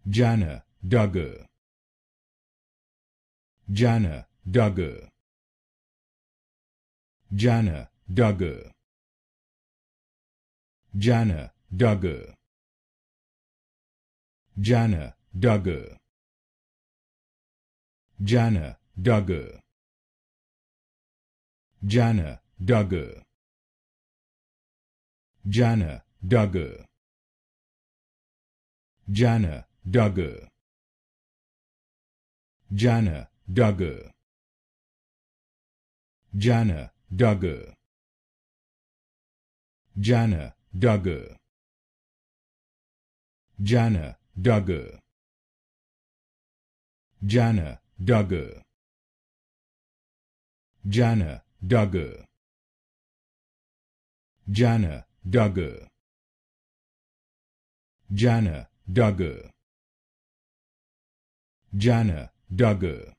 Jana Duggar. Jana Duggar. Jana Duggar. Jana Duggar. Jana Duggar. Jana Duggar. Jana Duggar. Jana Duggar. Jana Duggar. Jana Duggar. Jana Duggar. Jana Duggar. Jana Duggar. Jana Duggar. Jana Duggar. Jana Duggar. Jana Duggar. Jana Duggar.